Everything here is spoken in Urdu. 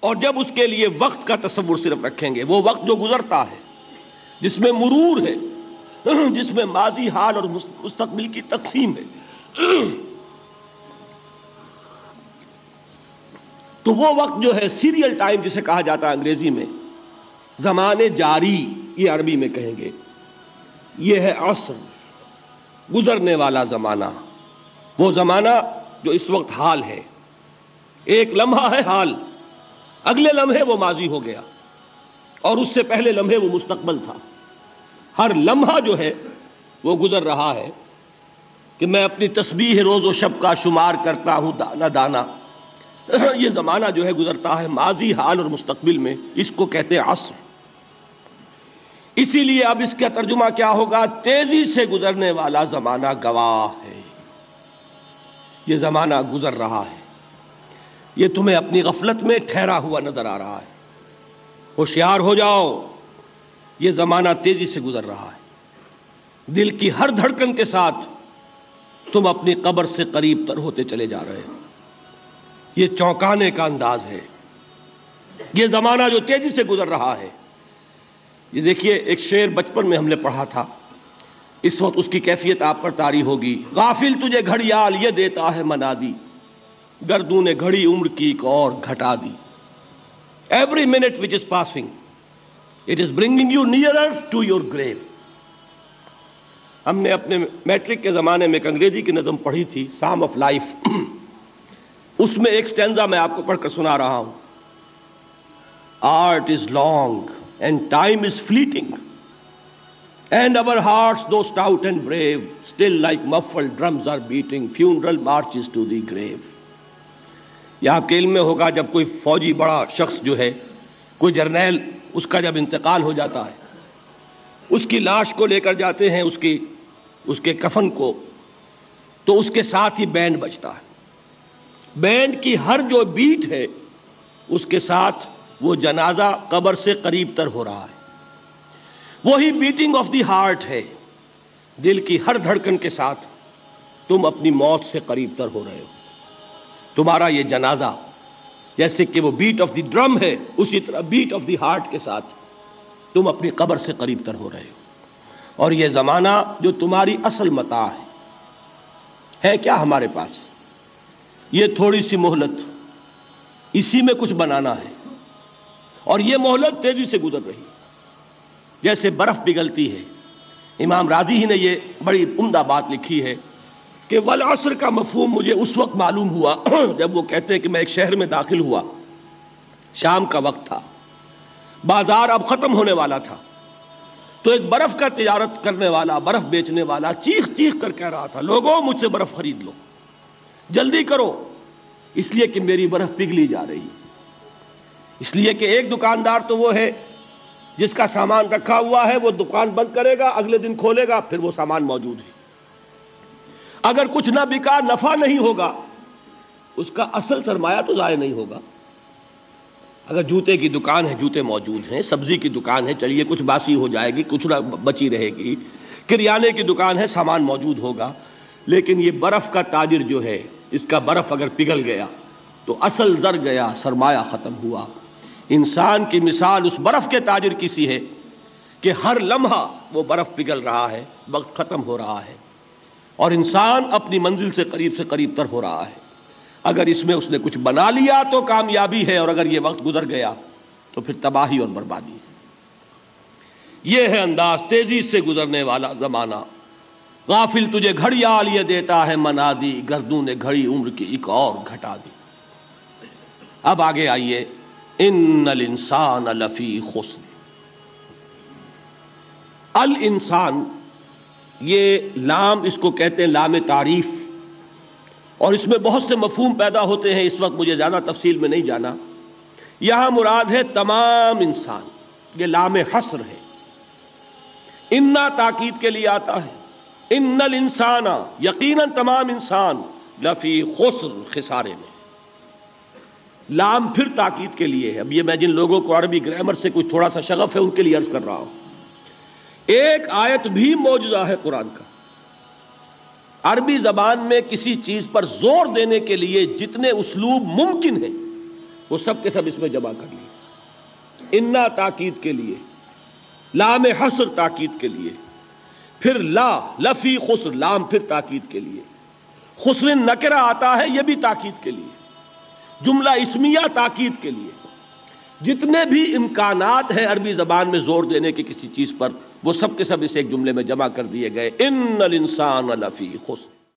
اور جب اس کے لیے وقت کا تصور صرف رکھیں گے، وہ وقت جو گزرتا ہے، جس میں مرور ہے، جس میں ماضی، حال اور مستقبل کی تقسیم ہے، تو وہ وقت جو ہے سیریل ٹائم جسے کہا جاتا ہے انگریزی میں، زمانے جاری یہ عربی میں کہیں گے، یہ ہے عصر، گزرنے والا زمانہ، وہ زمانہ جو اس وقت حال ہے۔ ایک لمحہ ہے حال، اگلے لمحے وہ ماضی ہو گیا، اور اس سے پہلے لمحے وہ مستقبل تھا۔ ہر لمحہ جو ہے وہ گزر رہا ہے کہ میں اپنی تسبیح روز و شب کا شمار کرتا ہوں دانا دانا۔ یہ زمانہ جو ہے گزرتا ہے ماضی، حال اور مستقبل میں، اس کو کہتے ہیں عصر۔ اسی لیے اب اس کا ترجمہ کیا ہوگا؟ تیزی سے گزرنے والا زمانہ گواہ ہے۔ یہ زمانہ گزر رہا ہے، یہ تمہیں اپنی غفلت میں ٹھہرا ہوا نظر آ رہا ہے۔ ہوشیار ہو جاؤ، یہ زمانہ تیزی سے گزر رہا ہے۔ دل کی ہر دھڑکن کے ساتھ تم اپنی قبر سے قریب تر ہوتے چلے جا رہے ہو۔ یہ چونکانے کا انداز ہے، یہ زمانہ جو تیزی سے گزر رہا ہے۔ یہ دیکھیے، ایک شعر بچپن میں ہم نے پڑھا تھا، اس وقت اس کی کیفیت آپ پر طاری ہوگی۔ غافل تجھے گھڑیال یہ دیتا ہے منادی، گردوں نے گھڑی عمر کی ایک اور گھٹا دی۔ Every minute which is passing, it is bringing you nearer to your grave۔ ہم نے اپنے میٹرک کے زمانے میں ایک انگریزی کی نظم پڑھی تھی، سام آف لائف۔ اس میں ایک سٹینزا میں آپ کو پڑھ کر سنا رہا ہوں۔ Art is long and time is fleeting, and our hearts, though stout and brave, still like muffled drums are beating funeral marches to the grave۔ یہ آپ کے علم میں ہوگا، جب کوئی فوجی بڑا شخص جو ہے، کوئی جرنیل، اس کا جب انتقال ہو جاتا ہے، اس کی لاش کو لے کر جاتے ہیں، اس کے کفن کو، تو اس کے ساتھ ہی بینڈ بجتا ہے۔ بینڈ کی ہر جو بیٹ ہے، اس کے ساتھ وہ جنازہ قبر سے قریب تر ہو رہا ہے۔ وہی بیٹنگ آف دی ہارٹ ہے، دل کی ہر دھڑکن کے ساتھ تم اپنی موت سے قریب تر ہو رہے ہو۔ تمہارا یہ جنازہ جیسے کہ وہ بیٹ آف دی ڈرم ہے، اسی طرح بیٹ آف دی ہارٹ کے ساتھ تم اپنی قبر سے قریب تر ہو رہے ہو۔ اور یہ زمانہ جو تمہاری اصل متاع ہے کیا ہمارے پاس؟ یہ تھوڑی سی مہلت، اسی میں کچھ بنانا ہے، اور یہ مہلت تیزی سے گزر رہی جیسے برف پگھلتی ہے۔ امام راضی ہی نے یہ بڑی عمدہ بات لکھی ہے کہ والعصر کا مفہوم مجھے اس وقت معلوم ہوا جب وہ کہتے ہیں کہ میں ایک شہر میں داخل ہوا، شام کا وقت تھا، بازار اب ختم ہونے والا تھا، تو ایک برف کا تجارت کرنے والا، برف بیچنے والا چیخ چیخ کر کہہ رہا تھا، لوگوں مجھ سے برف خرید لو، جلدی کرو، اس لیے کہ میری برف پگھلی جا رہی ہے۔ اس لیے کہ ایک دکاندار تو وہ ہے جس کا سامان رکھا ہوا ہے، وہ دکان بند کرے گا، اگلے دن کھولے گا، پھر وہ سامان موجود ہے۔ اگر کچھ نہ بکا، نفع نہیں ہوگا، اس کا اصل سرمایہ تو ضائع نہیں ہوگا۔ اگر جوتے کی دکان ہے، جوتے موجود ہیں، سبزی کی دکان ہے، چلیے کچھ باسی ہو جائے گی، کچھ نہ بچی رہے گی، کریانے کی دکان ہے، سامان موجود ہوگا، لیکن یہ برف کا تاجر جو ہے، اس کا برف اگر پگھل گیا تو اصل زر گیا، سرمایہ ختم ہوا۔ انسان کی مثال اس برف کے تاجر کی سی ہے کہ ہر لمحہ وہ برف پگھل رہا ہے، وقت ختم ہو رہا ہے، اور انسان اپنی منزل سے قریب تر ہو رہا ہے۔ اگر اس میں اس نے کچھ بنا لیا تو کامیابی ہے، اور اگر یہ وقت گزر گیا تو پھر تباہی اور بربادی ہے۔ یہ ہے انداز تیزی سے گزرنے والا زمانہ۔ غافل تجھے گھڑیال یہ دیتا ہے منادی، گردوں نے گھڑی عمر کی ایک اور گھٹا دی۔ اب آگے آئیے، ان الانسان لفی خسر۔ الانسان، یہ لام اس کو کہتے ہیں لام تعریف، اور اس میں بہت سے مفہوم پیدا ہوتے ہیں، اس وقت مجھے زیادہ تفصیل میں نہیں جانا۔ یہاں مراد ہے تمام انسان، یہ لام حصر ہے۔ انا تاکید کے لیے آتا ہے، ان الانسان، یقیناً تمام انسان، لفی خسر، خسارے میں۔ لام پھر تاکید کے لیے ہے۔ اب یہ میں جن لوگوں کو عربی گرامر سے کچھ تھوڑا سا شغف ہے ان کے لیے عرض کر رہا ہوں، ایک آیت بھی معجزہ ہے قرآن کا۔ عربی زبان میں کسی چیز پر زور دینے کے لیے جتنے اسلوب ممکن ہیں وہ سب کے سب اس میں جمع کر لیے. انا تاکید کے لیے، لام حصر تاکید کے لیے، پھر لا لفی خسر، لام پھر تاکید کے لیے، خسر نکرہ آتا ہے یہ بھی تاکید کے لیے، جملہ اسمیہ تاکید کے لیے. جتنے بھی امکانات ہیں عربی زبان میں زور دینے کے کسی چیز پر، وہ سب کے سب اس ایک جملے میں جمع کر دیے گئے. ان الانسان لفی خسر.